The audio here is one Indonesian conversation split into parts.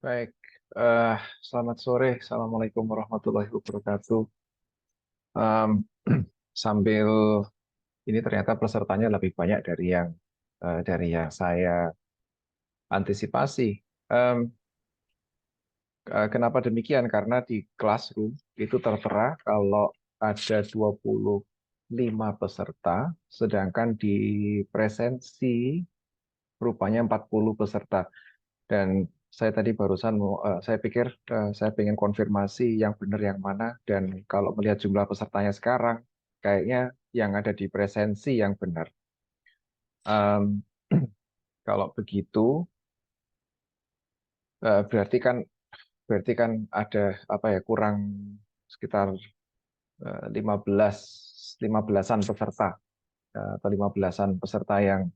Baik, eh, selamat sore. Assalamualaikum warahmatullahi wabarakatuh. Em, sambil ini ternyata pesertanya lebih banyak dari yang saya antisipasi. Em, Kenapa demikian? Karena di Classroom itu tertera kalau ada 25 peserta, sedangkan di presensi rupanya 40 peserta. Dan saya tadi barusan saya pikir saya pengen konfirmasi yang benar yang mana. Dan kalau melihat jumlah pesertanya sekarang, kayaknya yang ada di presensi yang benar. Em, Kalau begitu, berarti kan ada apa ya, kurang sekitar 15 15-an peserta, atau 15-an peserta yang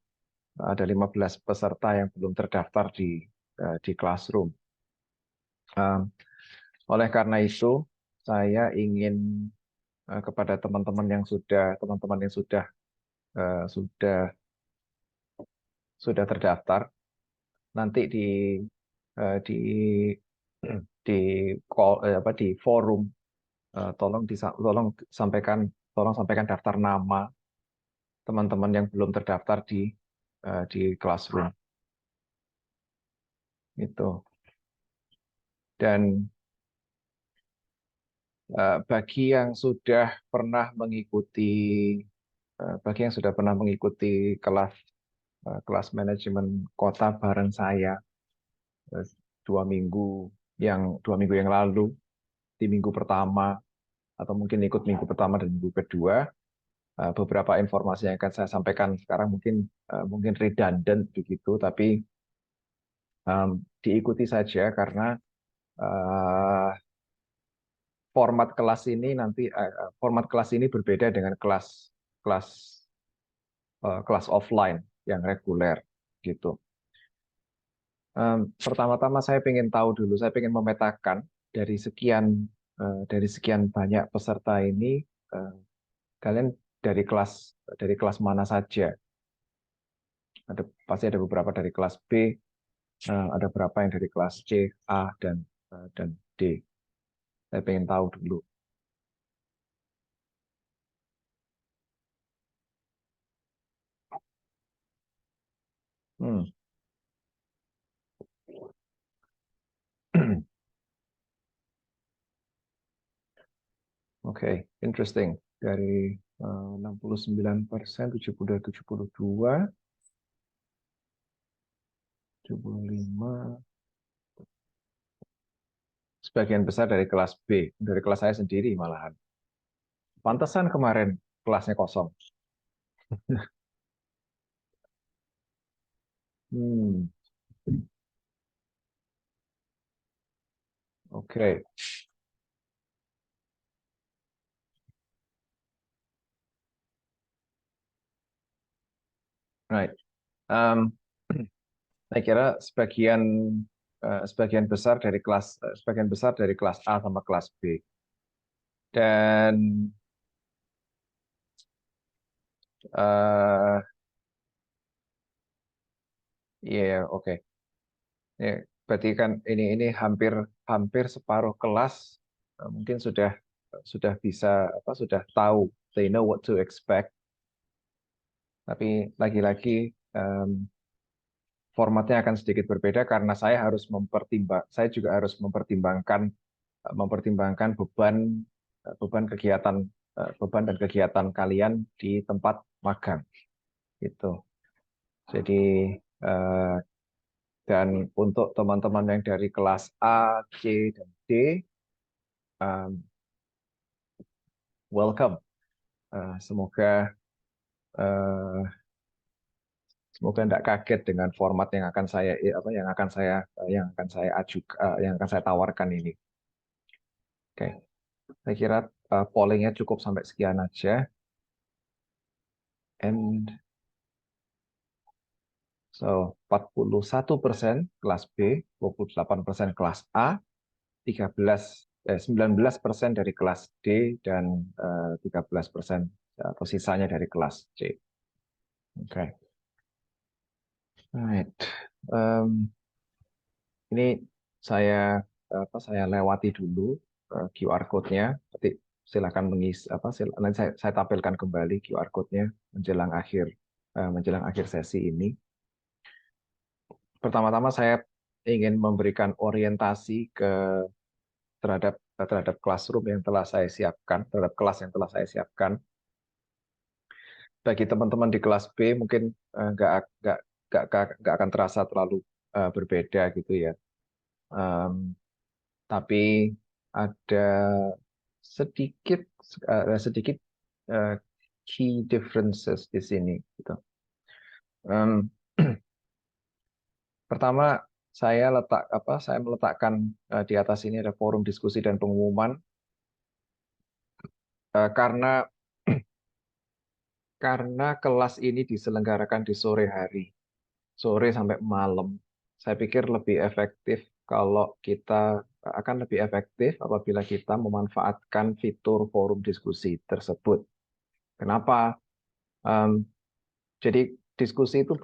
ada 15 peserta yang belum terdaftar di Classroom. Em, Oleh karena itu, saya ingin kepada teman-teman yang sudah terdaftar, nanti di di di forum, tolong sampaikan daftar nama teman-teman yang belum terdaftar di Classroom itu. Dan bagi yang sudah pernah mengikuti kelas kelas manajemen kota bareng saya, eh, 2 minggu yang lalu, di minggu pertama, atau mungkin ikut minggu pertama dan minggu kedua, beberapa informasi yang akan saya sampaikan sekarang mungkin redundant begitu, tapi diikuti saja karena eh, format kelas ini berbeda dengan kelas kelas offline yang reguler gitu. Pertama-tama saya ingin memetakan dari sekian banyak peserta ini, eh, kalian dari kelas mana saja. Pasti ada beberapa dari kelas B, ada berapa yang dari kelas C, A, dan D. Saya pengen tahu dulu. Hmm. Oke, interesting. Dari 69%, 72, 75, sebagian besar dari kelas B, dari kelas saya sendiri malahan. Pantesan kemarin kelasnya kosong. Hmm, oke, right. Um, saya kira sebagian besar dari kelas A sama kelas B. Dan eh iya, oke. Ya, berarti kan ini hampir hampir separuh kelas mungkin sudah bisa, sudah tahu, they know what to expect. Tapi lagi-lagi, em, formatnya akan sedikit berbeda karena saya juga harus mempertimbangkan beban dan kegiatan kalian di tempat magang gitu. Jadi eh, dan untuk teman-teman yang dari kelas A, C, dan D, um, welcome. Semoga eh, semoga tidak kaget dengan format yang akan saya tawarkan ini. Oke, saya kira pollingnya cukup sampai sekian aja. And so 41% kelas B, 28% kelas A, 19% dari kelas D, dan 13% atau sisanya dari kelas C. Oke. Right. Um, ini saya lewati dulu QR code-nya. Nanti silakan mengisi nanti saya tampilkan kembali QR code-nya menjelang akhir sesi ini. Pertama-tama saya ingin memberikan orientasi terhadap classroom yang telah saya siapkan, terhadap kelas yang telah saya siapkan. Bagi teman-teman di kelas B mungkin nggak akan terasa terlalu berbeda gitu ya. Tapi ada sedikit key differences di sini. Gitu. Pertama, saya meletakkan di atas ini ada forum diskusi dan pengumuman karena kelas ini diselenggarakan di sore hari, sore sampai malam. Saya pikir lebih efektif apabila kita memanfaatkan fitur forum diskusi tersebut. Kenapa? Jadi diskusi itu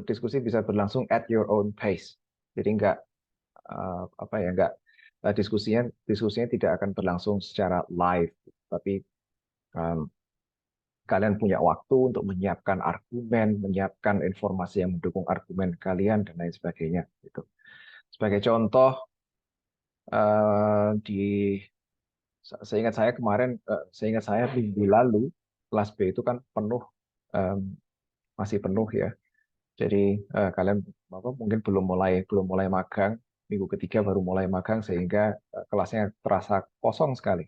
diskusi bisa berlangsung at your own pace. Jadi diskusinya tidak akan berlangsung secara live, tapi kalian punya waktu untuk menyiapkan argumen, menyiapkan informasi yang mendukung argumen kalian dan lain sebagainya. Gitu. Sebagai contoh, seingat saya minggu lalu kelas B itu kan masih penuh ya. Jadi kalian mungkin belum mulai magang, minggu ketiga baru mulai magang sehingga kelasnya terasa kosong sekali.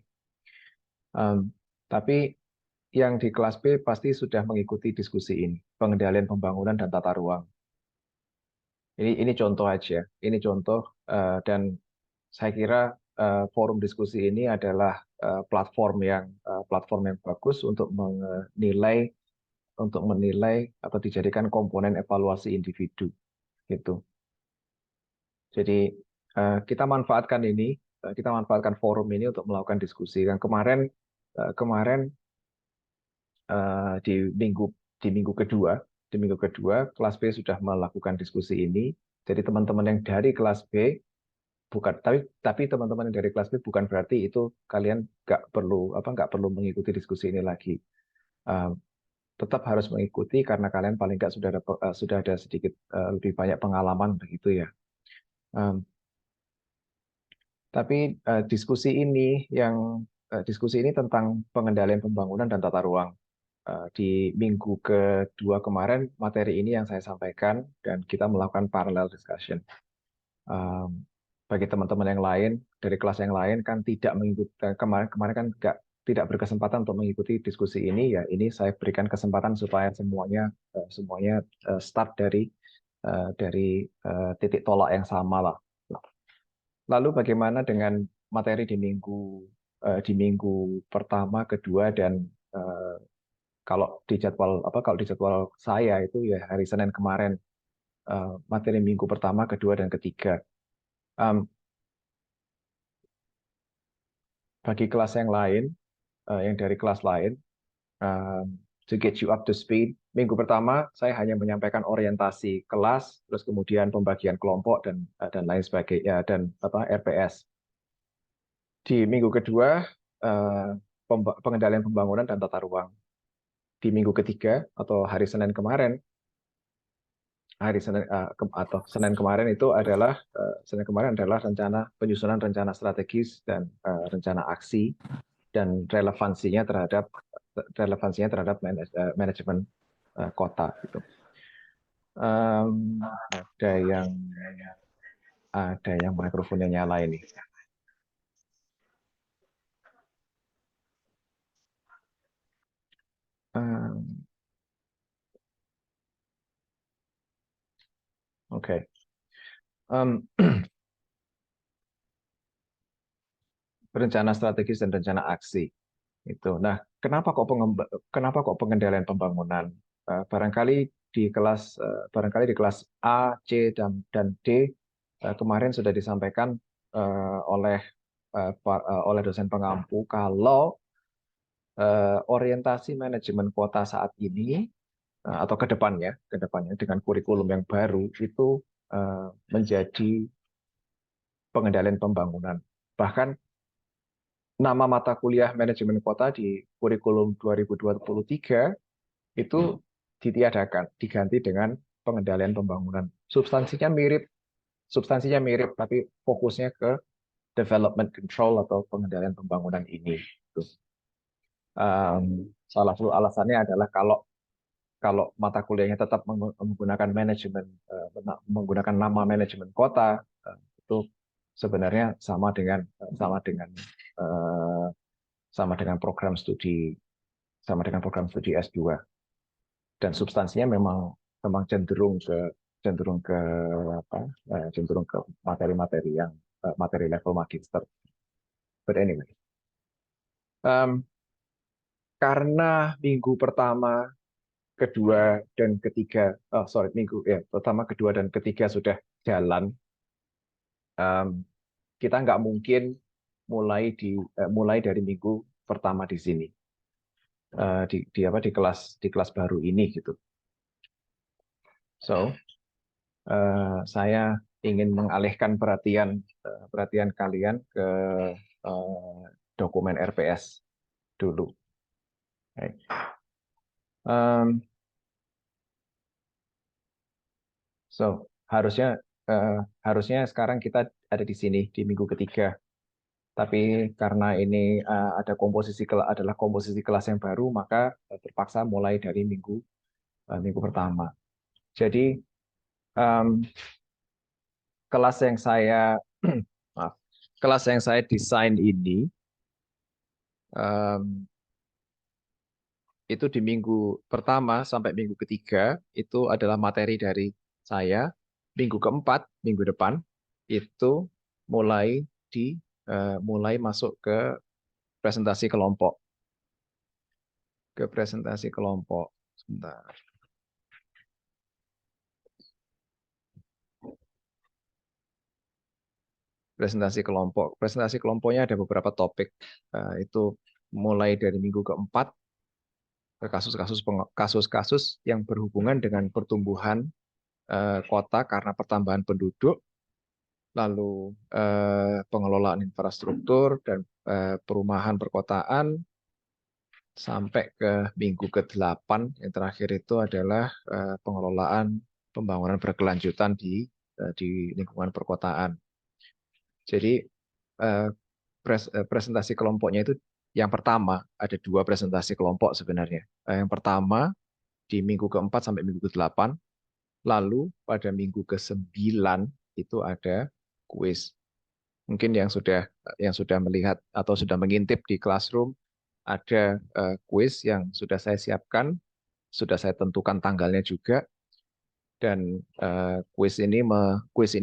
Tapi yang di kelas B pasti sudah mengikuti diskusi ini, pengendalian pembangunan dan tata ruang. Ini contoh aja, ini contoh dan saya kira forum diskusi ini adalah platform yang bagus untuk menilai atau dijadikan komponen evaluasi individu gitu. Jadi kita manfaatkan forum ini untuk melakukan diskusi. Dan kemarin di minggu kedua kelas B sudah melakukan diskusi ini. Jadi teman-teman yang dari kelas B tapi teman-teman yang dari kelas B bukan berarti itu kalian nggak perlu mengikuti diskusi ini lagi. Tetap harus mengikuti karena kalian paling nggak sudah ada sedikit lebih banyak pengalaman begitu ya. Tapi diskusi ini tentang pengendalian pembangunan dan tata ruang. Di minggu kedua kemarin materi ini yang saya sampaikan dan kita melakukan parallel discussion. Bagi teman-teman yang lain dari kelas yang lain kan tidak mengikuti kemarin kan tidak berkesempatan untuk mengikuti diskusi ini ya, ini saya berikan kesempatan supaya semuanya start dari titik tolak yang sama lah. Lalu bagaimana dengan materi di minggu pertama, kedua dan kalau di jadwal saya itu ya hari Senin kemarin materi minggu pertama, kedua dan ketiga. Bagi kelas yang lain, yang dari kelas lain, to get you up to speed, minggu pertama saya hanya menyampaikan orientasi kelas, terus kemudian pembagian kelompok dan lain sebagainya dan RPS. Di minggu kedua pengendalian pembangunan dan tata ruang. Di minggu ketiga atau hari Senin kemarin adalah penyusunan rencana strategis dan rencana aksi dan relevansinya terhadap manajemen kota gitu. Ada yang mikrofonnya nyala ini. Oke. Rencana strategis dan rencana aksi. Itu. Nah, kenapa kok pengendalian pembangunan? Barangkali di kelas A, C dan D kemarin sudah disampaikan oleh dosen pengampu kalau orientasi manajemen kota saat ini atau kedepannya dengan kurikulum yang baru itu menjadi pengendalian pembangunan. Bahkan nama mata kuliah manajemen kota di kurikulum 2023 itu ditiadakan, diganti dengan pengendalian pembangunan. Substansinya mirip, tapi fokusnya ke development control atau pengendalian pembangunan ini. Salah satu alasannya adalah kalau mata kuliahnya tetap menggunakan menggunakan nama manajemen kota, itu sebenarnya eh, sama dengan program studi S2, dan substansinya memang cenderung ke apa cenderung ke materi-materi yang materi level magister. But anyway, um, karena minggu pertama, kedua, dan ketiga, minggu ya pertama, kedua, dan ketiga sudah jalan, kita nggak mungkin mulai dari minggu pertama di sini, di kelas baru ini gitu. So saya ingin mengalihkan perhatian kalian ke dokumen RPS dulu. Okay. So harusnya sekarang kita ada di sini di minggu ketiga. Tapi karena ini adalah komposisi kelas yang baru, maka terpaksa mulai dari minggu pertama. Jadi kelas yang saya maaf, kelas yang saya desain ini itu di minggu pertama sampai minggu ketiga itu adalah materi dari saya. Minggu keempat, minggu depan itu mulai masuk ke presentasi kelompok. Sebentar. Presentasi kelompoknya ada beberapa topik. Itu mulai dari minggu keempat ke kasus-kasus yang berhubungan dengan pertumbuhan kota karena pertambahan penduduk, lalu pengelolaan infrastruktur dan perumahan perkotaan, sampai ke minggu ke-8 yang terakhir itu adalah pengelolaan pembangunan berkelanjutan di lingkungan perkotaan. Jadi presentasi kelompoknya itu yang pertama ada 2 presentasi kelompok sebenarnya. Yang pertama di minggu ke-4 sampai minggu ke-8, lalu pada minggu ke-9 itu ada kuis. Mungkin yang sudah melihat atau sudah mengintip di Classroom, ada kuis yang sudah saya siapkan, sudah saya tentukan tanggalnya juga, dan kuis ini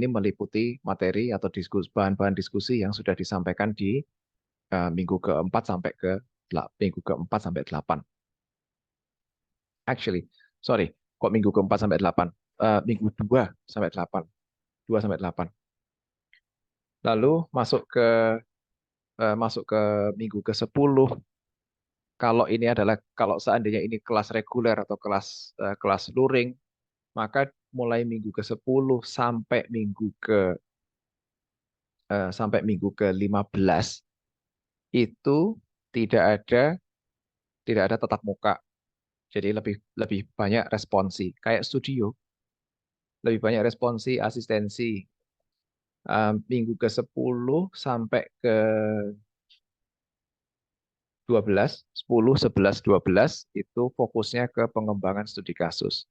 meliputi materi atau bahan-bahan diskusi yang sudah disampaikan di minggu ke-4 sampai ke 8. Actually, sorry, kok minggu ke-4 sampai 8? Minggu 2 sampai 8. 2 sampai 8. Lalu masuk ke minggu ke-10. Kalau seandainya ini kelas reguler atau kelas luring, maka mulai minggu ke-10 sampai minggu ke-15 itu tidak ada tatap muka. Jadi lebih banyak responsi, kayak studio. Lebih banyak responsi, asistensi. Minggu ke-10 sampai ke 12, 10, 11, 12 itu fokusnya ke pengembangan studi kasus.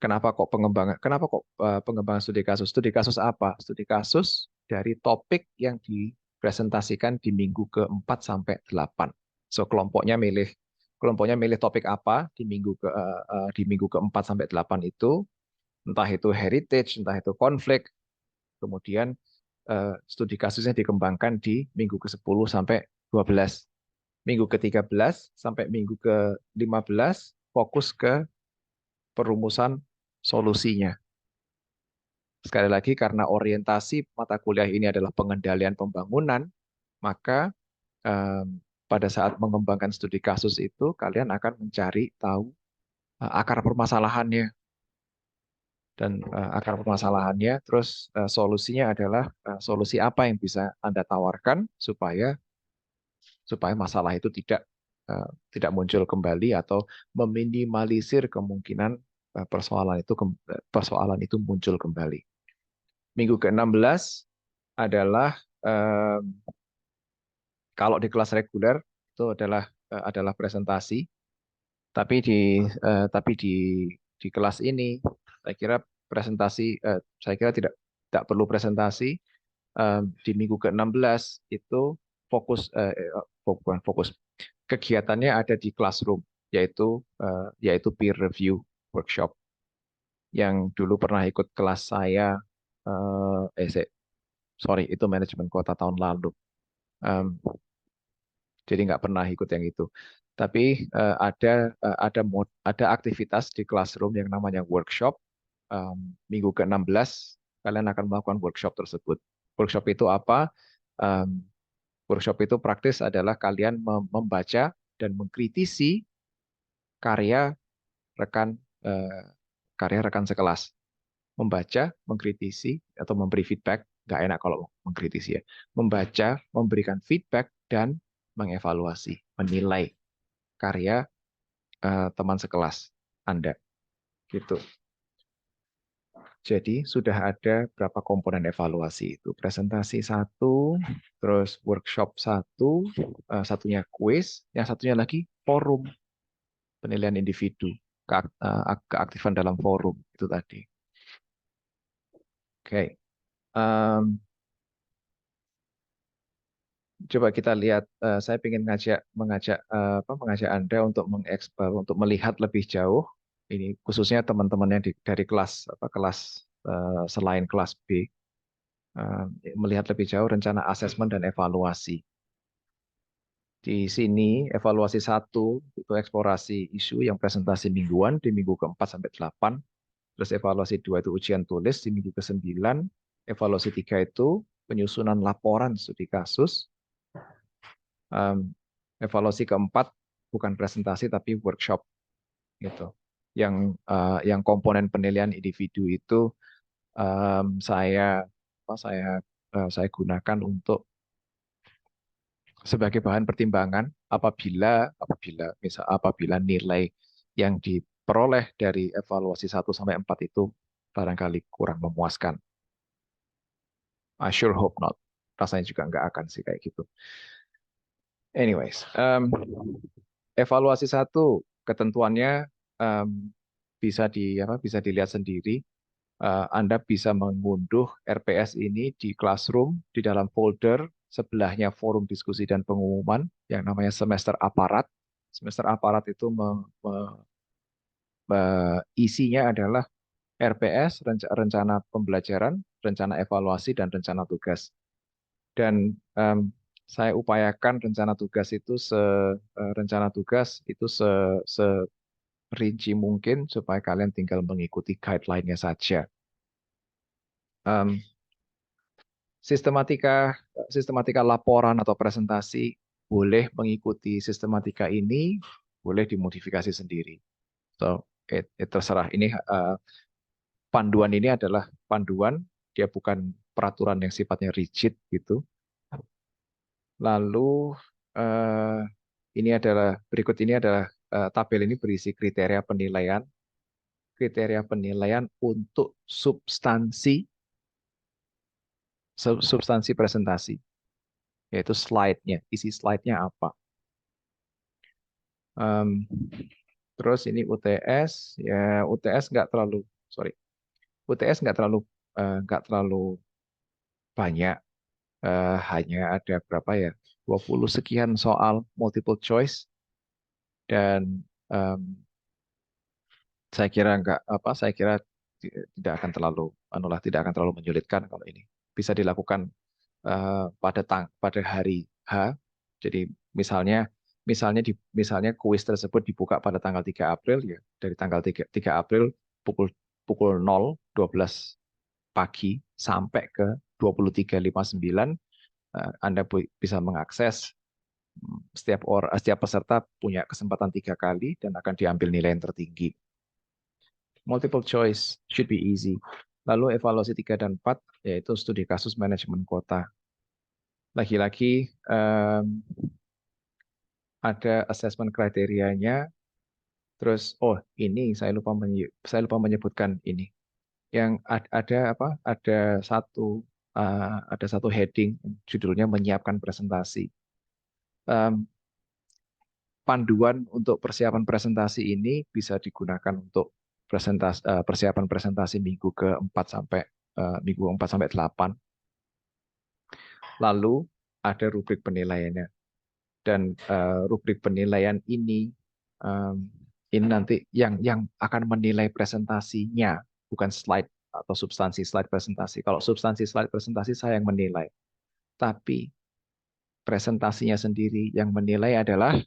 Kenapa kok pengembangan studi kasus? Studi kasus apa? Studi kasus dari topik yang dipresentasikan di minggu ke-4 sampai 8. So kelompoknya milih topik apa di minggu ke-4 sampai 8 itu, entah itu heritage, entah itu konflik. Kemudian studi kasusnya dikembangkan di minggu ke-10 sampai 12. Minggu ke-13 sampai minggu ke-15 fokus ke perumusan solusinya. Sekali lagi, karena orientasi mata kuliah ini adalah pengendalian pembangunan, maka pada saat mengembangkan studi kasus itu, kalian akan mencari tahu akar permasalahannya. dan akar permasalahannya, terus solusinya adalah solusi apa yang bisa Anda tawarkan supaya masalah itu tidak muncul kembali atau meminimalisir kemungkinan persoalan itu muncul kembali. Minggu ke-16 adalah kalau di kelas reguler itu adalah presentasi, tapi di kelas ini saya kira saya kira tidak perlu presentasi. Di minggu ke-16 itu bukan fokus, kegiatannya ada di classroom, yaitu peer review workshop. Yang dulu pernah ikut kelas saya, sorry, itu manajemen kota tahun lalu. Jadi nggak pernah ikut yang itu. Tapi ada aktivitas di classroom yang namanya workshop. Minggu ke-16 kalian akan melakukan workshop tersebut. Workshop itu apa? Um, Workshop itu praktis adalah kalian membaca dan mengkritisi karya rekan karya rekan sekelas. Membaca, mengkritisi atau memberi feedback, nggak enak kalau mengkritisi ya. Membaca, memberikan feedback dan mengevaluasi, menilai karya teman sekelas Anda. Gitu. Jadi sudah ada berapa komponen evaluasi itu? Presentasi 1, terus workshop 1, satunya quiz, yang satunya lagi forum, penilaian individu, keaktifan dalam forum itu tadi. Oke. Coba kita lihat. Saya ingin mengajak Anda untuk melihat lebih jauh. Ini khususnya teman-teman yang dari kelas selain kelas B, melihat lebih jauh rencana asesmen dan evaluasi. Di sini evaluasi 1 itu eksplorasi isu yang presentasi mingguan di minggu ke-4 sampai 8. Terus evaluasi 2 itu ujian tulis di minggu ke-9. Evaluasi 3 itu penyusunan laporan studi kasus. Evaluasi ke-4 bukan presentasi tapi workshop gitu. Yang komponen penilaian individu itu saya gunakan untuk sebagai bahan pertimbangan apabila nilai yang diperoleh dari evaluasi 1 sampai 4 itu barangkali kurang memuaskan. I sure hope not. Rasanya juga nggak akan sih kayak gitu. Anyways, evaluasi 1 ketentuannya bisa dilihat sendiri. Anda bisa mengunduh RPS ini di Classroom di dalam folder sebelahnya forum diskusi dan pengumuman yang namanya semester aparat. Semester aparat itu isinya adalah RPS, rencana pembelajaran, rencana evaluasi, dan rencana tugas. Dan saya upayakan rencana tugas itu serinci mungkin supaya kalian tinggal mengikuti guideline-nya saja. Sistematika laporan atau presentasi boleh mengikuti sistematika ini, boleh dimodifikasi sendiri. So, terserah. Ini panduan ini adalah panduan, dia bukan peraturan yang sifatnya rigid gitu. Lalu berikut ini adalah tabel ini berisi kriteria penilaian untuk substansi presentasi, yaitu slide-nya, isi slide-nya apa. Terus ini UTS, ya UTS nggak terlalu banyak, hanya ada berapa ya, 20 sekian soal multiple choice, dan saya kira tidak akan terlalu menyulitkan kalau ini bisa dilakukan pada hari H. Jadi misalnya kuis tersebut dibuka pada tanggal 3 April, ya dari tanggal 3 April pukul 0:12 pagi sampai ke 23:59 Anda bisa mengakses. Setiap peserta punya kesempatan 3 kali dan akan diambil nilai yang tertinggi. multiple choice should be easy. Lalu evaluasi 3 dan 4 yaitu studi kasus manajemen kota. Lagi-lagi ada assessment kriterianya. Terus ini saya lupa menyebutkan ini. Yang ada apa? Ada satu heading judulnya menyiapkan presentasi. Panduan untuk persiapan presentasi ini bisa digunakan untuk persiapan presentasi minggu ke-4 sampai minggu 4 sampai 8. Lalu ada rubrik penilaiannya. Dan rubrik penilaian ini nanti yang akan menilai presentasinya, bukan slide atau substansi slide presentasi. Kalau substansi slide presentasi saya yang menilai. Tapi presentasinya sendiri yang menilai adalah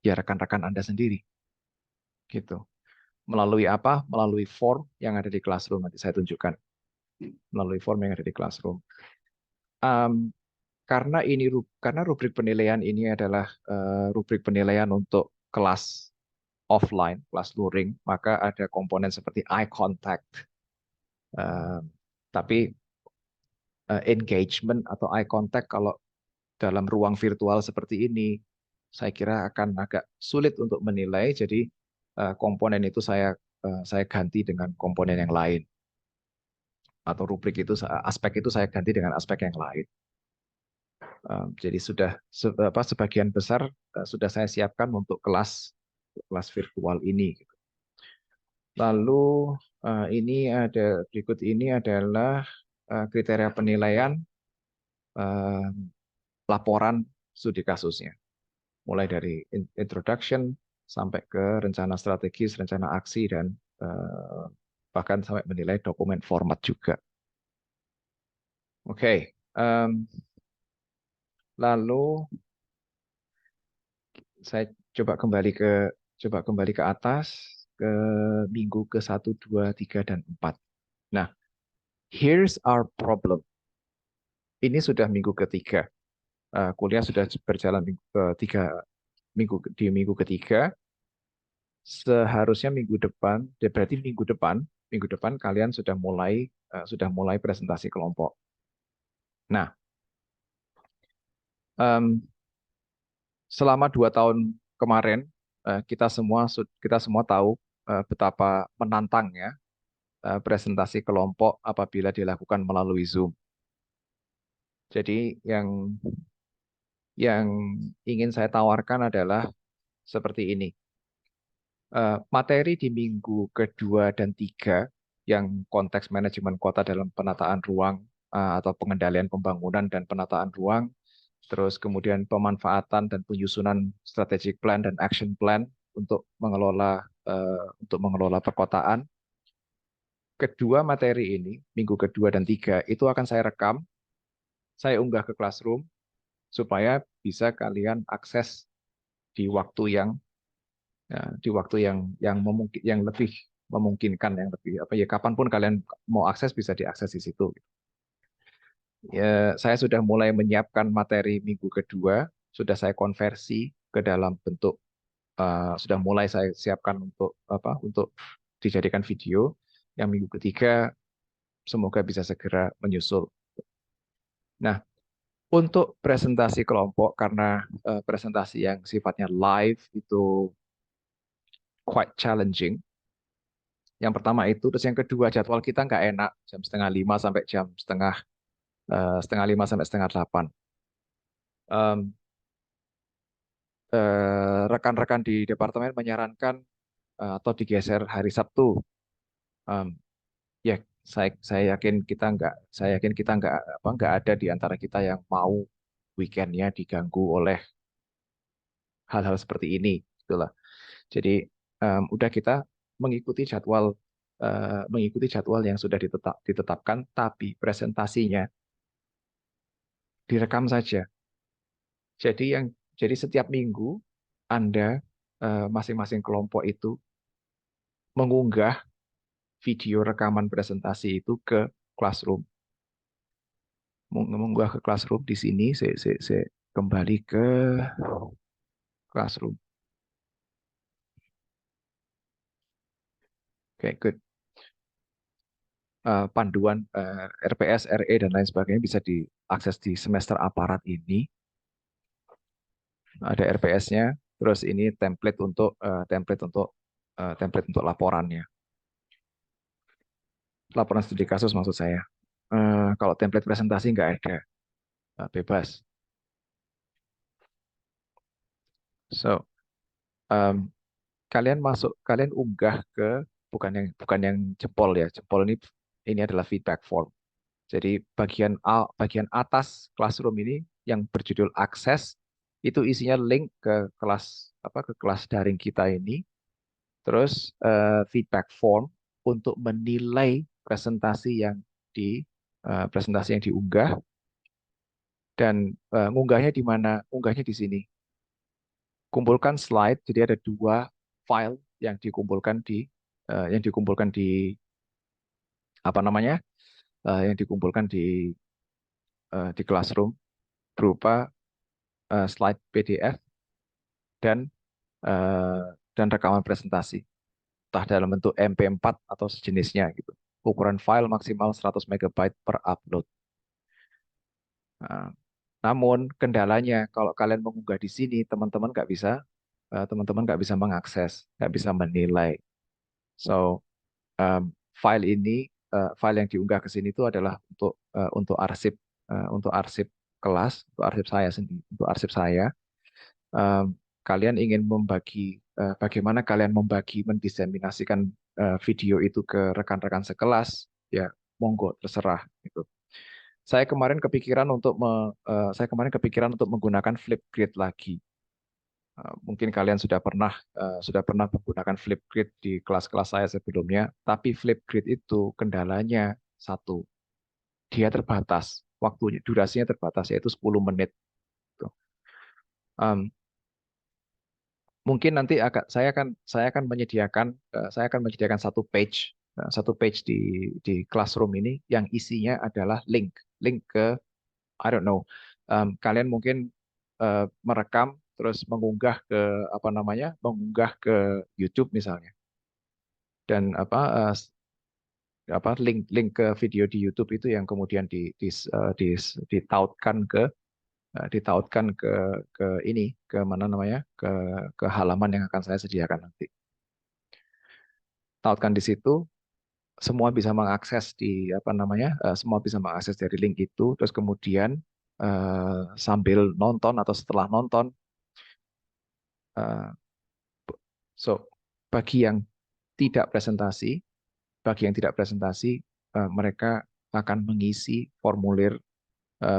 ya rekan-rekan Anda sendiri. Gitu. Melalui apa? Melalui form yang ada di Classroom. Nanti saya tunjukkan. Melalui form yang ada di Classroom. Karena rubrik penilaian ini adalah rubrik penilaian untuk kelas offline, kelas luring, maka ada komponen seperti eye contact. Tapi engagement atau eye contact kalau dalam ruang virtual seperti ini, saya kira akan agak sulit untuk menilai. Jadi komponen itu saya ganti dengan komponen yang lain. Atau rubrik itu, aspek itu saya ganti dengan aspek yang lain. Jadi sudah sebagian besar sudah saya siapkan untuk kelas virtual ini. Lalu berikut ini adalah kriteria penilaian laporan studi kasusnya. Mulai dari introduction sampai ke rencana strategis, rencana aksi, dan bahkan sampai menilai dokumen format juga. Oke. Lalu saya coba kembali ke atas ke minggu ke-1, 2, 3, dan 4. Nah, here's our problem. Ini sudah minggu ketiga. Kuliah sudah berjalan di minggu ketiga. Seharusnya minggu depan, berarti minggu depan kalian sudah mulai presentasi kelompok. Nah, selama 2 tahun kemarin kita semua tahu betapa menantangnya presentasi kelompok apabila dilakukan melalui Zoom. Jadi yang ingin saya tawarkan adalah seperti ini. Materi di minggu kedua dan 3 yang konteks manajemen kota dalam penataan ruang atau pengendalian pembangunan dan penataan ruang, terus kemudian pemanfaatan dan penyusunan strategic plan dan action plan untuk mengelola perkotaan. Kedua materi ini, minggu kedua dan 3, itu akan saya rekam, saya unggah ke Classroom, supaya bisa kalian akses di waktu yang lebih memungkinkan, yang lebih kapanpun kalian mau akses bisa diakses di situ. Ya, saya sudah mulai menyiapkan materi minggu kedua, sudah saya konversi ke dalam bentuk sudah mulai saya siapkan untuk dijadikan video. Yang minggu ketiga semoga bisa segera menyusul. Nah, untuk presentasi kelompok, karena presentasi yang sifatnya live itu quite challenging. Yang pertama itu, terus yang kedua jadwal kita nggak enak, jam 4:30 sampai jam setengah 5 sampai setengah 8. Rekan-rekan di departemen menyarankan atau digeser hari Sabtu. Ya, saya yakin kita nggak ada di antara kita yang mau weekendnya diganggu oleh hal-hal seperti ini, gitulah. Jadi udah kita mengikuti jadwal yang sudah ditetapkan, tapi presentasinya direkam saja. Jadi setiap minggu Anda masing-masing kelompok itu mengunggah video rekaman presentasi itu ke Classroom. Mengunggah ke Classroom di sini, saya kembali ke Classroom. Oke, good. Panduan RPS, RE dan lain sebagainya bisa diakses di semester aparat ini. Ada RPS-nya, terus ini template untuk laporannya. Laporan studi kasus maksud saya. Kalau template presentasi nggak ada, bebas. So, um, kalian unggah ke bukan yang jempol ya. Jempol ini adalah feedback form. Jadi bagian atas classroom ini yang berjudul akses itu isinya link ke kelas daring kita ini. Terus feedback form untuk menilai presentasi yang diunggah dan ngunggahnya di mana? Unggahnya di sini. Kumpulkan slide. Jadi ada 2 file yang dikumpulkan di apa namanya? Yang dikumpulkan di Classroom berupa slide PDF dan eh, dan rekaman presentasi, entah dalam bentuk MP4 atau sejenisnya gitu. Ukuran file maksimal 100 MB per upload. Nah, namun kendalanya kalau kalian mengunggah di sini, teman-teman nggak bisa mengakses, nggak bisa menilai. So, um, file ini, file yang diunggah ke sini itu adalah untuk arsip kelas, untuk arsip saya sendiri, untuk arsip saya. Um, Kalian ingin bagaimana kalian mendiseminasikan video itu ke rekan-rekan sekelas, ya monggo terserah gitu. Saya kemarin kepikiran untuk menggunakan Flipgrid lagi. Mungkin kalian sudah pernah menggunakan Flipgrid di kelas-kelas saya sebelumnya, tapi Flipgrid itu kendalanya satu, dia terbatas, durasinya terbatas yaitu 10 menit. Tuh. Um, Mungkin nanti saya akan menyediakan satu page di Classroom ini yang isinya adalah link ke, I don't know, kalian mungkin merekam terus mengunggah ke YouTube misalnya, dan link ke video di YouTube itu yang kemudian ditautkan ke ini, ke mana namanya, ke halaman yang akan saya sediakan nanti. Tautkan di situ, semua bisa mengakses dari link itu, terus kemudian sambil nonton atau setelah nonton, eh, so bagi yang tidak presentasi, mereka akan mengisi formulir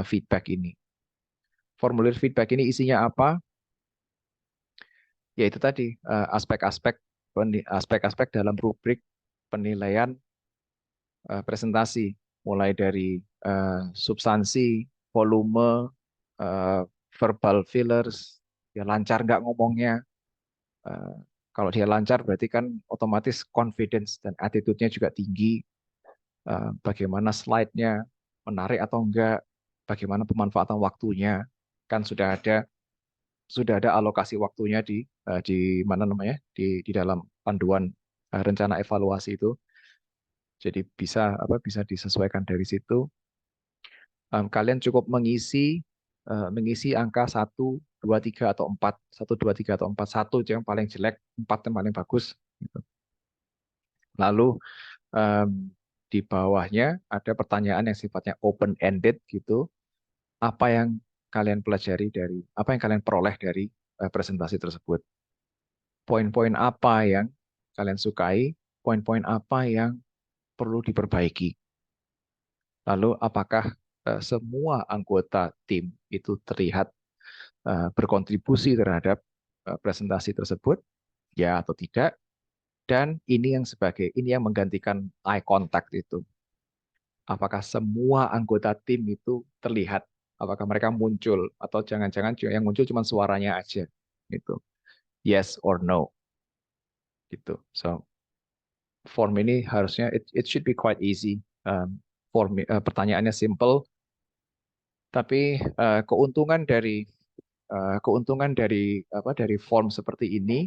feedback ini. Formulir feedback ini isinya apa? Yaitu tadi aspek-aspek dalam rubrik penilaian presentasi, mulai dari substansi, volume, eh, verbal fillers, ya lancar nggak ngomongnya. Eh, Kalau dia lancar berarti kan otomatis confidence dan attitude-nya juga tinggi. Bagaimana slide-nya, menarik atau enggak, bagaimana pemanfaatan waktunya, kan sudah ada alokasi waktunya di mana namanya, di dalam panduan rencana evaluasi itu. Jadi bisa disesuaikan dari situ. Kalian cukup mengisi angka 1, 2, 3 atau 4. 1, 2, 3 atau 4. 1 itu yang paling jelek, 4 yang paling bagus. Gitu. Lalu em, di bawahnya ada pertanyaan yang sifatnya open-ended gitu. Apa yang apa yang kalian peroleh dari presentasi tersebut? Poin-poin apa yang kalian sukai? Poin-poin apa yang perlu diperbaiki? Lalu apakah semua anggota tim itu terlihat berkontribusi terhadap presentasi tersebut, ya atau tidak? Dan ini yang menggantikan eye contact itu. Apakah semua anggota tim itu terlihat? Apakah mereka muncul atau jangan-jangan yang muncul cuma suaranya aja gitu. Yes or no gitu. So form ini harusnya it should be quite easy. Pertanyaannya simple, tapi keuntungan dari form seperti ini,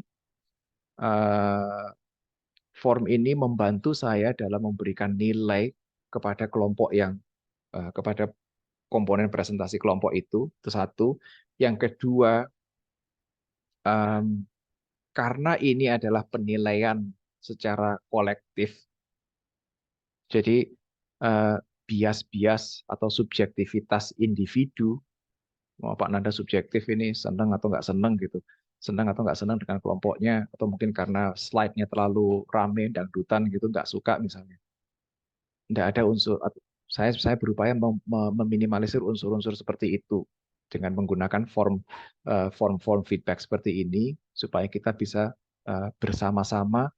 eh, form ini membantu saya dalam memberikan nilai kepada kelompok yang kepada komponen presentasi kelompok itu satu. Yang kedua, karena ini adalah penilaian secara kolektif, jadi bias-bias atau subjektivitas individu, Pak Nanda subjektif ini senang atau nggak senang gitu, senang atau nggak senang dengan kelompoknya, atau mungkin karena slide-nya terlalu rame dangdutan gitu nggak suka misalnya. Nggak ada unsur, saya berupaya meminimalisir unsur-unsur seperti itu dengan menggunakan form feedback seperti ini supaya kita bisa bersama-sama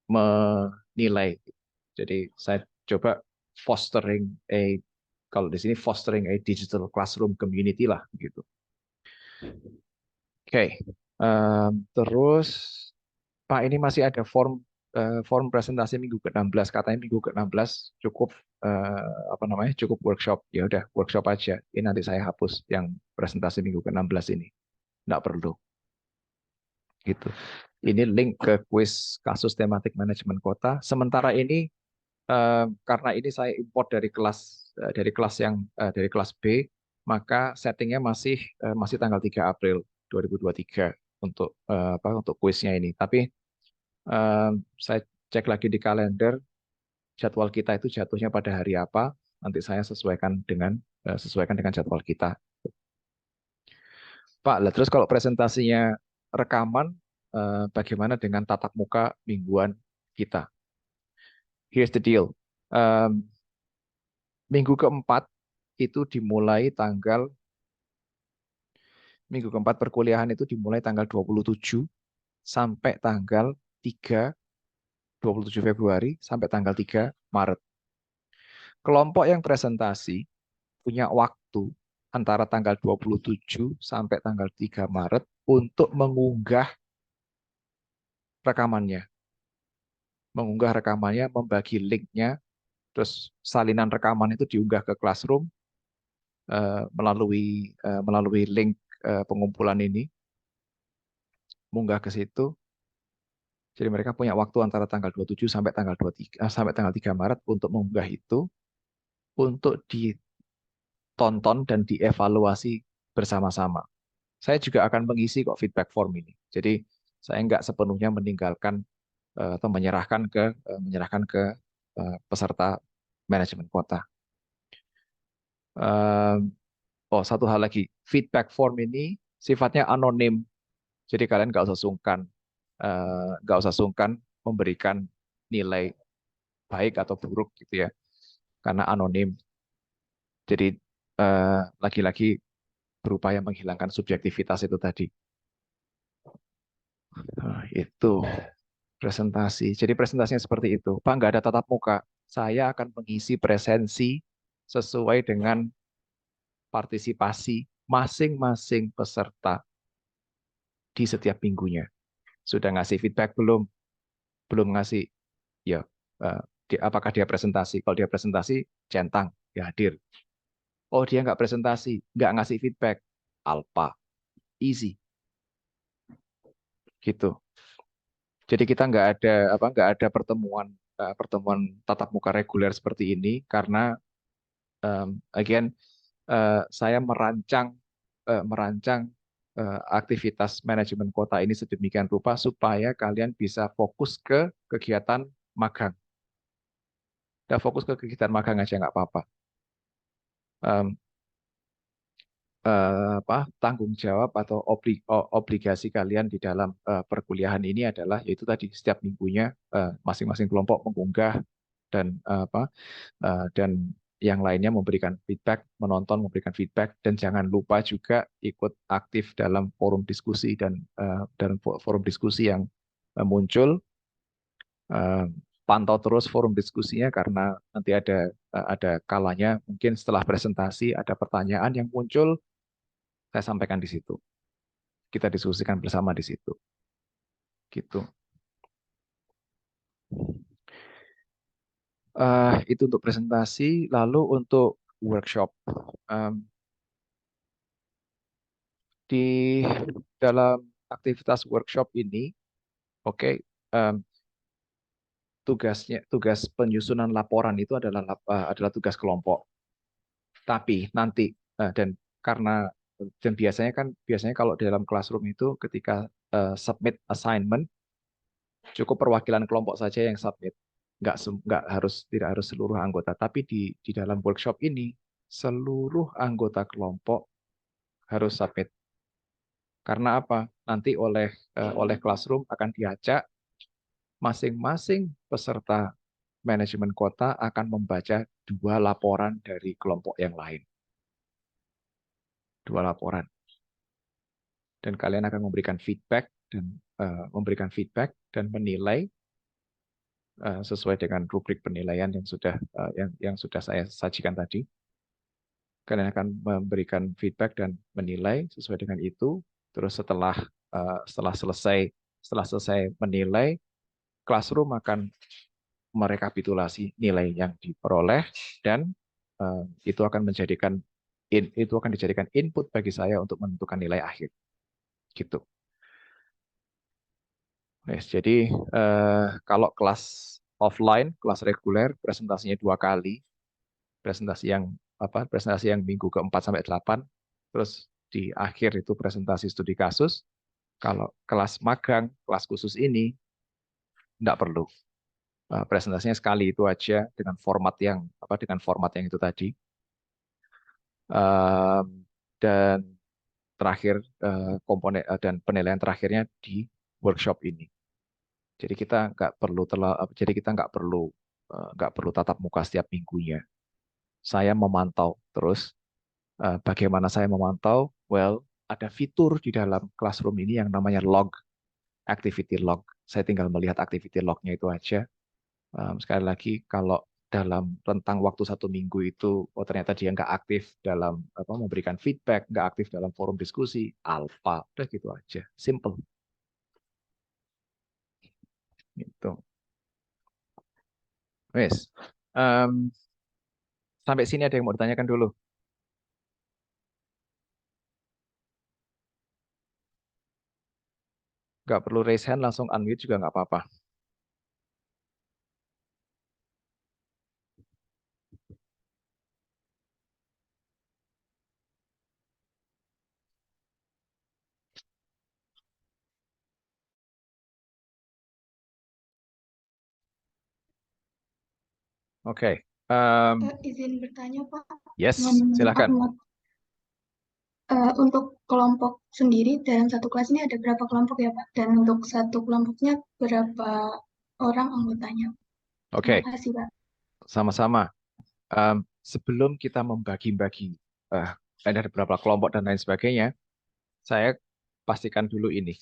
menilai. Jadi saya coba fostering kalau di sini fostering a digital classroom community lah gitu. Oke. Terus Pak, ini masih ada form presentasi minggu ke-16, katanya minggu ke-16 cukup apa namanya? Cukup workshop. Ya udah, workshop aja. Ini nanti saya hapus yang presentasi minggu ke-16 ini. Nggak perlu. Gitu. Ini link ke kuis kasus tematik manajemen kota. Sementara ini karena ini saya import dari kelas dari kelas B, maka settingnya masih tanggal 3 April 2023 untuk untuk kuisnya ini. Tapi saya cek lagi di kalender, jadwal kita itu jatuhnya pada hari apa, nanti saya sesuaikan dengan jadwal kita. Pak, lah terus kalau presentasinya rekaman, bagaimana dengan tatap muka mingguan kita? Here's the deal. Minggu keempat itu minggu keempat perkuliahan itu dimulai tanggal 27 sampai tanggal 27 Februari sampai tanggal 3 Maret. Kelompok yang presentasi punya waktu antara tanggal 27 sampai tanggal 3 Maret untuk mengunggah rekamannya. Membagi linknya, terus salinan rekaman itu diunggah ke Classroom melalui link pengumpulan ini, munggah ke situ. Jadi mereka punya waktu antara tanggal 27 sampai tanggal 3 Maret untuk mengunggah itu, untuk ditonton dan dievaluasi bersama-sama. Saya juga akan mengisi kok feedback form ini. Jadi saya nggak sepenuhnya meninggalkan atau menyerahkan ke peserta manajemen kota. Oh, satu hal lagi, feedback form ini sifatnya anonim. Jadi kalian nggak usah sungkan memberikan nilai baik atau buruk gitu ya, karena anonim. Jadi lagi-lagi berupaya menghilangkan subjektivitas itu tadi. Itu presentasi. Jadi presentasinya seperti itu. Pak, nggak ada tatap muka. Saya akan mengisi presensi sesuai dengan partisipasi masing-masing peserta di setiap minggunya. Sudah ngasih feedback belum? Belum ngasih. Ya, eh, apakah dia presentasi? Kalau dia presentasi, centang, dia hadir. Oh, dia nggak presentasi, nggak ngasih feedback. Alpha, easy, gitu. Jadi kita nggak ada pertemuan tatap muka reguler seperti ini karena again saya merancang aktivitas manajemen kota ini sedemikian rupa supaya kalian bisa fokus ke kegiatan magang. Udah fokus ke kegiatan magang aja nggak apa-apa. Em, Tanggung jawab atau obligasi kalian di dalam perkuliahan ini adalah yaitu tadi setiap minggunya masing-masing kelompok mengunggah dan dan yang lainnya memberikan feedback, menonton memberikan feedback, dan jangan lupa juga ikut aktif dalam forum diskusi dan forum diskusi yang muncul. Eh, Pantau terus forum diskusinya karena nanti ada kalanya mungkin setelah presentasi ada pertanyaan yang muncul, saya sampaikan di situ. Kita diskusikan bersama di situ. Gitu. Itu untuk presentasi, lalu untuk workshop. Di dalam aktivitas workshop ini, oke, tugas penyusunan laporan itu adalah tugas kelompok. Tapi nanti dan biasanya kalau dalam classroom itu ketika submit assignment cukup perwakilan kelompok saja yang submit, tidak harus seluruh anggota. Tapi di dalam workshop ini seluruh anggota kelompok harus submit. Karena apa? Nanti oleh classroom akan diajak masing-masing peserta manajemen kota akan membaca 2 laporan dari kelompok yang lain. 2 laporan. Dan kalian akan memberikan feedback dan menilai sesuai dengan rubrik penilaian yang sudah saya sajikan tadi. Kalian akan memberikan feedback dan menilai sesuai dengan itu. Terus setelah selesai menilai, classroom akan merekapitulasi nilai yang diperoleh dan itu akan dijadikan input bagi saya untuk menentukan nilai akhir. Gitu. Yes, jadi kalau kelas offline, kelas reguler, presentasinya 2 kali, presentasi yang minggu ke-4 sampai 8, terus di akhir itu presentasi studi kasus. Kalau kelas magang, kelas khusus ini tidak perlu. Presentasinya sekali itu aja dengan format yang itu tadi. Dan terakhir komponen dan penilaian terakhirnya di workshop ini. Jadi kita nggak perlu tatap muka setiap minggunya. Saya memantau terus. Bagaimana saya memantau? Well, ada fitur di dalam classroom ini yang namanya log, activity log. Saya tinggal melihat activity lognya itu aja. Sekali lagi, kalau dalam rentang waktu 1 minggu itu, ternyata dia nggak aktif dalam memberikan feedback, nggak aktif dalam forum diskusi, alpha, udah gitu aja, simple. Gitu. Wes. Sampai sini ada yang mau ditanyakan dulu? Nggak perlu raise hand, langsung unmute juga nggak apa-apa. Oke. Izin bertanya, Pak. Yes, Ngomong silakan. Ahmad. Untuk kelompok sendiri dalam satu kelas ini ada berapa kelompok ya, Pak? Dan untuk satu kelompoknya berapa orang anggotanya? Terima Oke, kasih, Pak. sama-sama. Sebelum kita membagi-bagi ada beberapa kelompok dan lain sebagainya, saya pastikan dulu ini.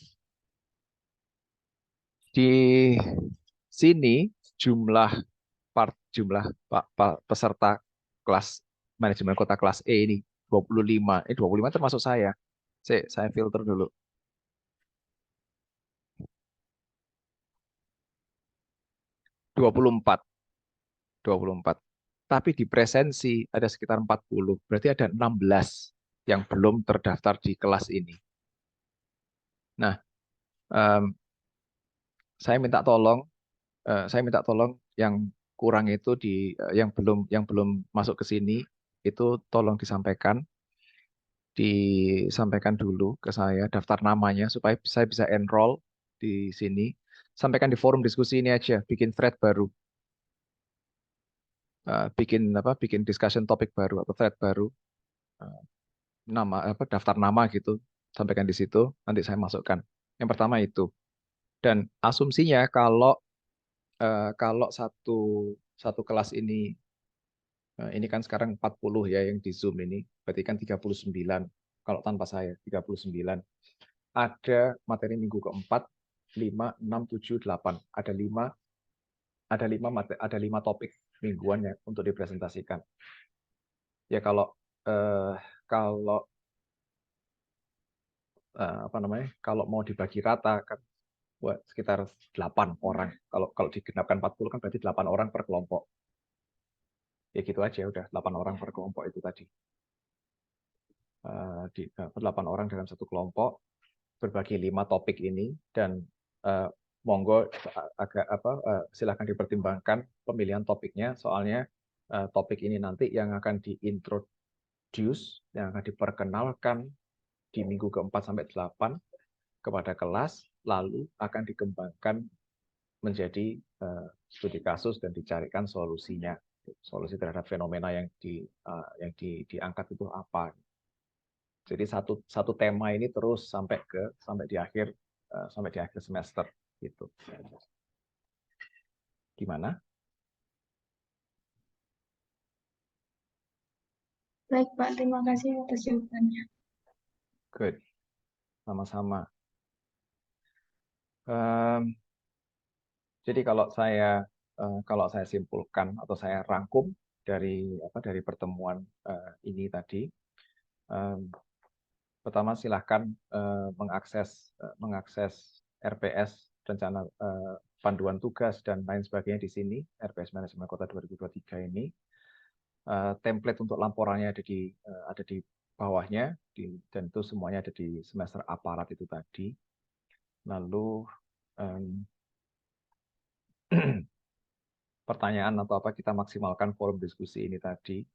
Di sini jumlah peserta kelas manajemen kota kelas E ini 25. 25 termasuk saya. Saya filter dulu. 24. Tapi di presensi ada sekitar 40. Berarti ada 16 yang belum terdaftar di kelas ini. Nah, saya minta tolong yang kurang itu yang belum masuk ke sini itu tolong disampaikan dulu ke saya daftar namanya supaya saya bisa enroll di sini. Sampaikan di forum diskusi ini aja, bikin thread baru. Bikin discussion topik baru atau thread baru. Daftar nama gitu. Sampaikan di situ, nanti saya masukkan. Yang pertama itu. Dan asumsinya kalau satu kelas ini kan sekarang 40 ya yang di Zoom ini, berarti kan 39 kalau tanpa saya 39. Ada materi minggu keempat 5, 6, 7, 8. Ada 5 topik mingguan ya untuk dipresentasikan. Ya kalau kalau kalau mau dibagi rata kan sekitar 8 orang. Kalau digenapkan 40 kan berarti 8 orang per kelompok. Ya gitu aja udah 8 orang per kelompok itu tadi. 8 orang dalam satu kelompok berbagi 5 topik ini dan monggo agak silakan dipertimbangkan pemilihan topiknya, soalnya topik ini nanti yang akan diintroduce, yang akan diperkenalkan di minggu ke-4 sampai 8 kepada kelas, lalu akan dikembangkan menjadi studi kasus dan dicarikan solusinya, solusi terhadap fenomena yang diangkat itu apa. Jadi satu tema ini terus sampai di akhir semester gitu. Gimana? Baik, Pak. Terima kasih atas jawabannya. Good. Sama-sama. Jadi kalau saya simpulkan atau saya rangkum dari pertemuan ini tadi, pertama silahkan mengakses RPS, rencana panduan tugas dan lain sebagainya di sini, RPS Manajemen Kota 2023 ini. Template untuk laporannya ada di bawahnya, dan itu semuanya ada di semester aparat itu tadi. Lalu pertanyaan atau apa, kita maksimalkan forum diskusi ini tadi,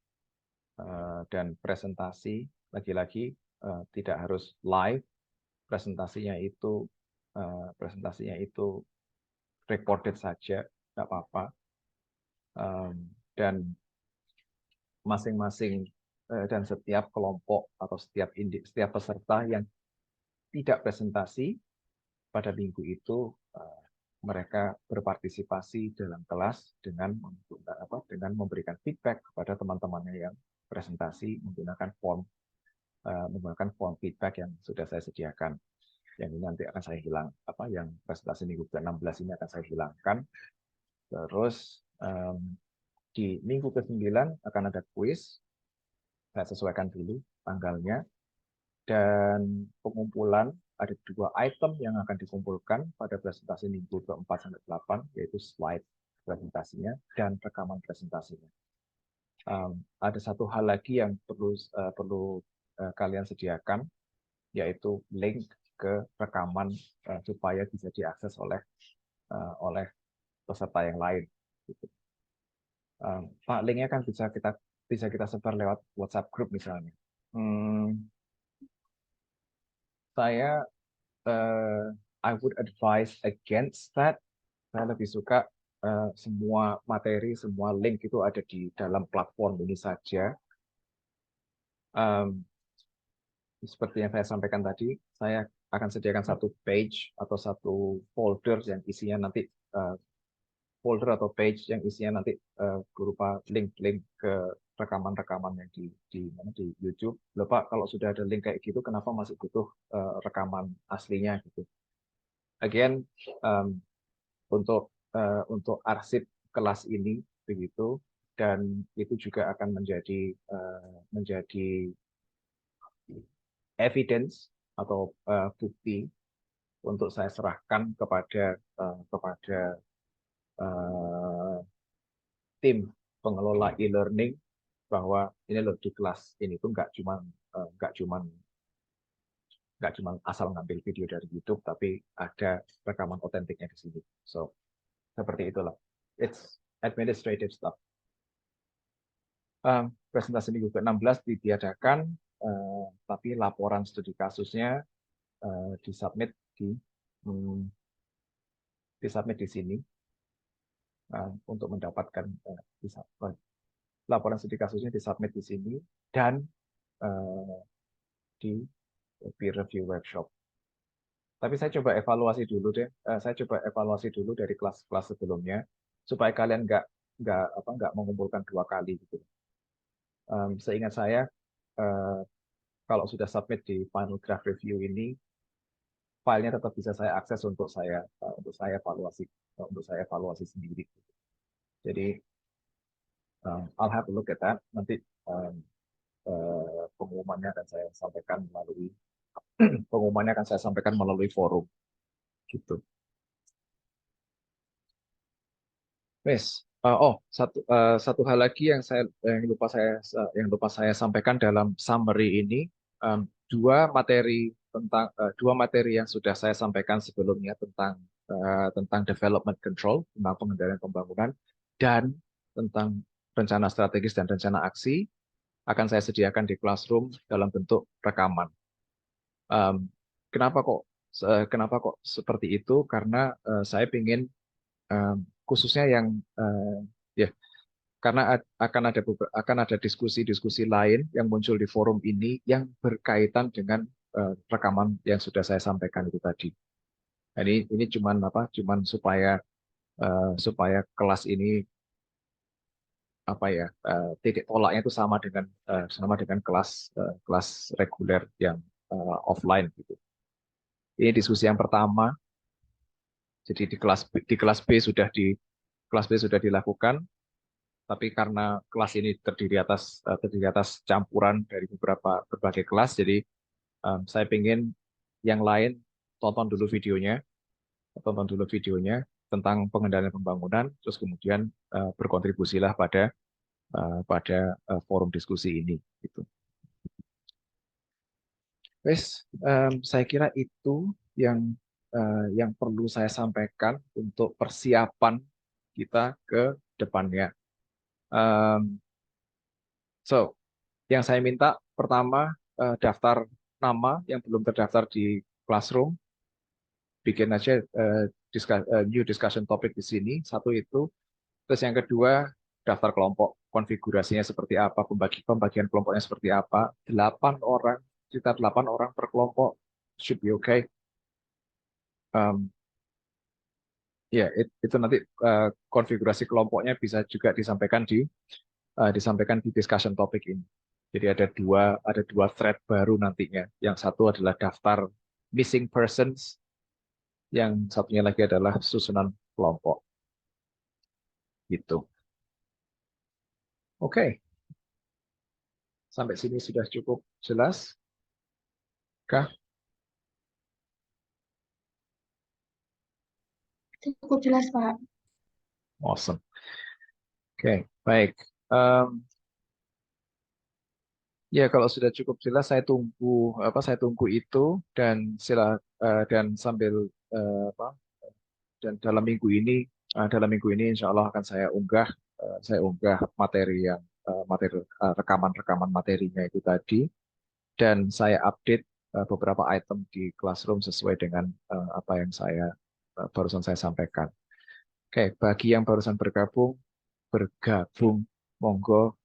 dan presentasi lagi-lagi tidak harus live, presentasinya itu recorded saja, nggak apa-apa, dan masing-masing dan setiap kelompok atau setiap peserta yang tidak presentasi pada minggu itu, mereka berpartisipasi dalam kelas dengan memberikan feedback kepada teman-temannya yang presentasi menggunakan form feedback yang sudah saya sediakan. Yang ini nanti akan saya yang presentasi minggu ke-16 ini akan saya hilangkan. Terus di minggu ke-9 akan ada kuis. Saya sesuaikan dulu tanggalnya. Dan pengumpulan, ada 2 item yang akan dikumpulkan pada presentasi minggu ke-4 sampai 8, yaitu slide presentasinya dan rekaman presentasinya. Ada satu hal lagi yang perlu kalian sediakan, yaitu link ke rekaman supaya bisa diakses oleh peserta yang lain. Pak, linknya kan bisa kita sebar lewat WhatsApp group misalnya. I would advise against that. Saya lebih suka semua materi, semua link itu ada di dalam platform ini saja. Seperti yang saya sampaikan tadi, saya akan sediakan satu page atau satu folder yang isinya nanti berupa link-link ke rekaman-rekaman yang di YouTube. Loh Pak, kalau sudah ada link kayak gitu, kenapa masih butuh rekaman aslinya gitu? Again, untuk arsip kelas ini begitu, dan itu juga akan menjadi evidence atau bukti untuk saya serahkan kepada tim pengelola e-learning, bahwa ini loh, di kelas ini tuh nggak cuma asal ngambil video dari YouTube, tapi ada rekaman otentiknya di sini. So seperti itulah. It's administrative stuff. Presentasi minggu ke-16 ditiadakan, tapi laporan studi kasusnya disubmit di sini untuk mendapatkan laporan studi kasusnya disubmit di sini dan di peer review workshop. Tapi saya coba evaluasi dulu deh. Saya coba evaluasi dulu dari kelas-kelas sebelumnya supaya kalian nggak mengumpulkan 2 kali gitu. Seingat saya, kalau sudah submit di final draft review ini, filenya tetap bisa saya akses untuk saya evaluasi sendiri. Jadi I'll have a look at that. Nanti pengumumannya akan saya sampaikan melalui forum gitu. Wes. Satu hal lagi yang lupa saya sampaikan dalam summary ini, 2 materi yang sudah saya sampaikan sebelumnya tentang tentang development control, tentang pengendalian pembangunan, dan tentang rencana strategis dan rencana aksi akan saya sediakan di Classroom dalam bentuk rekaman. Um, kenapa kok seperti itu? Karena saya ingin khususnya yang ya karena akan ada diskusi-diskusi lain yang muncul di forum ini yang berkaitan dengan rekaman yang sudah saya sampaikan itu tadi. Nah, ini cuman supaya kelas ini titik tolaknya itu sama dengan kelas reguler yang offline gitu. Ini diskusi yang pertama. Jadi di kelas B sudah dilakukan, tapi karena kelas ini terdiri atas campuran dari berbagai kelas, jadi saya ingin yang lain tonton dulu videonya tentang pengendalian pembangunan, terus kemudian berkontribusilah pada forum diskusi ini. Gitu. Saya kira itu yang perlu saya sampaikan untuk persiapan kita ke depannya. Yang saya minta pertama daftar nama yang belum terdaftar di Classroom, bikin aja new discussion topic di sini. Satu itu. Terus yang kedua, daftar kelompok, konfigurasinya seperti apa, pembagian kelompoknya seperti apa. 8 orang, sekitar 8 orang per kelompok, should be okay. Ya, itu nanti konfigurasi kelompoknya bisa juga disampaikan di discussion topic ini. Jadi ada dua thread baru nantinya. Yang satu adalah daftar missing persons, yang satunya lagi adalah susunan kelompok. Gitu. Oke. Sampai sini sudah cukup jelas? Kah? Cukup jelas, Pak. Awesome. Oke, baik. Ya, kalau sudah cukup jelas, saya tunggu itu dan sambil dan dalam minggu ini, insya Allah akan saya unggah materi rekaman materinya itu tadi, dan saya update beberapa item di Classroom sesuai dengan apa yang barusan saya sampaikan. Oke, bagi yang barusan bergabung, monggo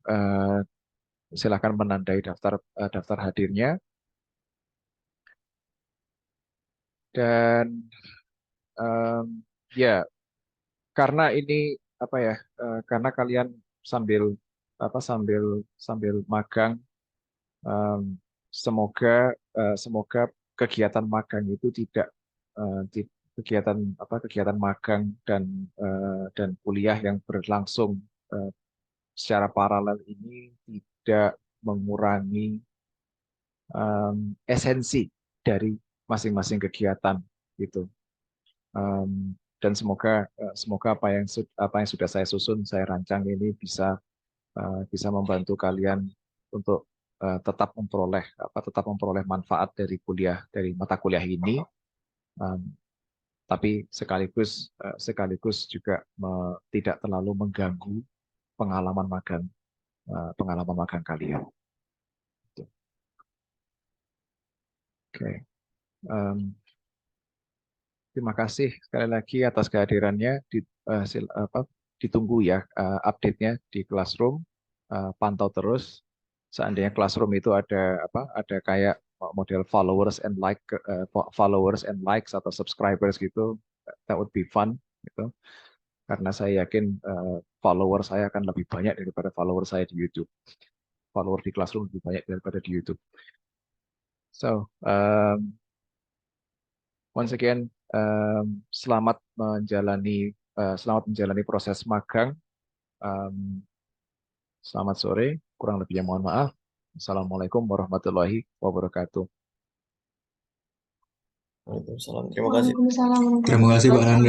silakan menandai daftar hadirnya. Dan ya, karena ini karena kalian sambil magang, semoga kegiatan magang itu tidak kegiatan magang dan kuliah yang berlangsung secara paralel ini tidak mengurangi esensi dari masing-masing kegiatan gitu. Dan semoga apa yang sudah saya susun, saya rancang ini bisa membantu kalian untuk tetap memperoleh manfaat dari mata kuliah ini, tapi sekaligus juga tidak terlalu mengganggu pengalaman magang kalian. Oke. Terima kasih sekali lagi atas kehadirannya. Ditunggu ya update-nya di Classroom. Pantau terus. Seandainya Classroom itu ada kayak model followers and likes atau subscribers gitu, that would be fun gitu. Karena saya yakin follower saya akan lebih banyak daripada follower saya di YouTube. Follower di Classroom lebih banyak daripada di YouTube. So, once again, selamat menjalani proses magang. Selamat sore, kurang lebihnya mohon maaf. Assalamualaikum warahmatullahi wabarakatuh. Waalaikumsalam. Terima kasih. Waalaikumsalam. Terima kasih Pak Nanda.